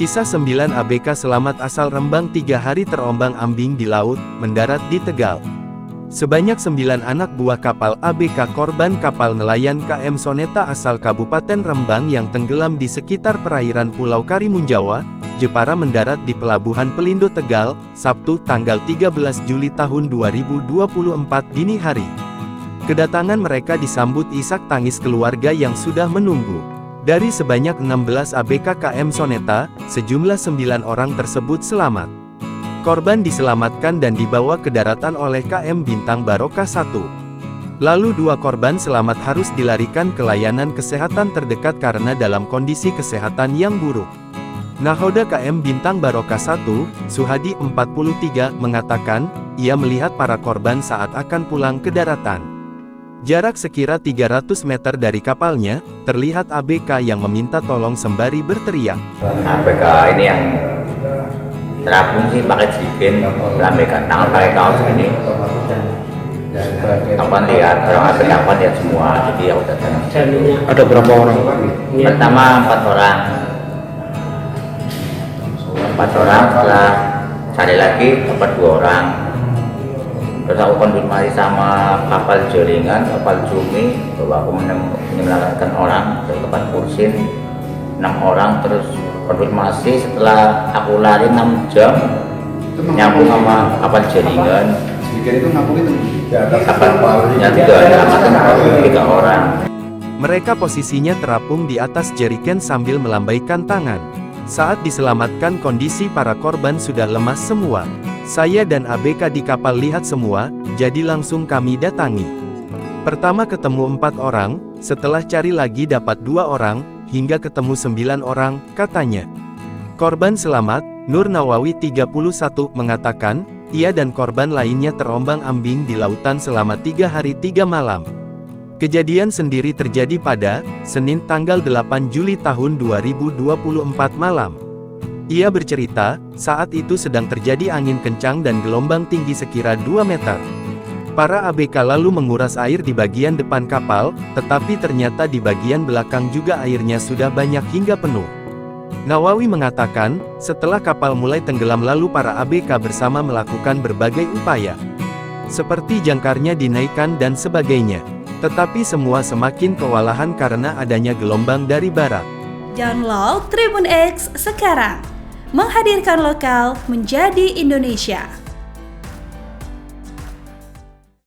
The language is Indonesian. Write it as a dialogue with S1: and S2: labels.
S1: Kisah 9 ABK selamat asal Rembang 3 hari terombang-ambing di laut, mendarat di Tegal. Sebanyak 9 anak buah kapal ABK korban kapal nelayan KM Soneta asal Kabupaten Rembang yang tenggelam di sekitar perairan Pulau Karimun Jawa, Jepara mendarat di Pelabuhan Pelindo Tegal, Sabtu tanggal 13 Juli tahun 2024 dini hari. Kedatangan mereka disambut isak tangis keluarga yang sudah menunggu. Dari sebanyak 16 ABK KM Soneta, sejumlah 9 orang tersebut selamat. Korban diselamatkan dan dibawa ke daratan oleh KM Bintang Barokah 1. Lalu 2 korban selamat harus dilarikan ke layanan kesehatan terdekat karena dalam kondisi kesehatan yang buruk. Nahoda KM Bintang Barokah 1, Suhadi 43, mengatakan, ia melihat para korban saat akan pulang ke daratan. Jarak sekira 300 meter dari kapalnya, terlihat ABK yang meminta tolong sembari berteriak.
S2: ABK ini yang terapung sih pakai jigen, ABK tangan pakai kaos ini. Kapan lihat, orang ABK kapan lihat semua, jadi ya udah tenang.
S3: Ada berapa orang?
S2: Pertama 4 orang. 4 orang, setelah cari lagi dapat 2 orang. Terus aku konfirmasi sama kapal jaringan, kapal Cumi, bahwa aku menyelamatkan orang dari kapal Kursin 6 orang. Terus konfirmasi setelah aku lari 6 jam nyambung sama kapal jaringan.
S3: Itu ngapung itu
S2: Kapalnya 3 orang.
S1: Mereka posisinya terapung di atas jerigen sambil melambaikan tangan. Saat diselamatkan kondisi para korban sudah lemas semua. Saya dan ABK di kapal lihat semua, jadi langsung kami datangi. Pertama ketemu 4 orang, setelah cari lagi dapat 2 orang, hingga ketemu 9 orang, katanya. Korban selamat, Nur Nawawi 31, mengatakan, ia dan korban lainnya terombang-ambing di lautan selama 3 hari 3 malam. Kejadian sendiri terjadi pada Senin tanggal 8 Juli tahun 2024 malam. Ia bercerita, saat itu sedang terjadi angin kencang dan gelombang tinggi sekira 2 meter. Para ABK lalu menguras air di bagian depan kapal, tetapi ternyata di bagian belakang juga airnya sudah banyak hingga penuh. Nawawi mengatakan, setelah kapal mulai tenggelam lalu para ABK bersama melakukan berbagai upaya. Seperti jangkarnya dinaikkan dan sebagainya. Tetapi semua semakin kewalahan karena adanya gelombang dari barat.
S4: Download Tribun X sekarang, menghadirkan lokal menjadi Indonesia.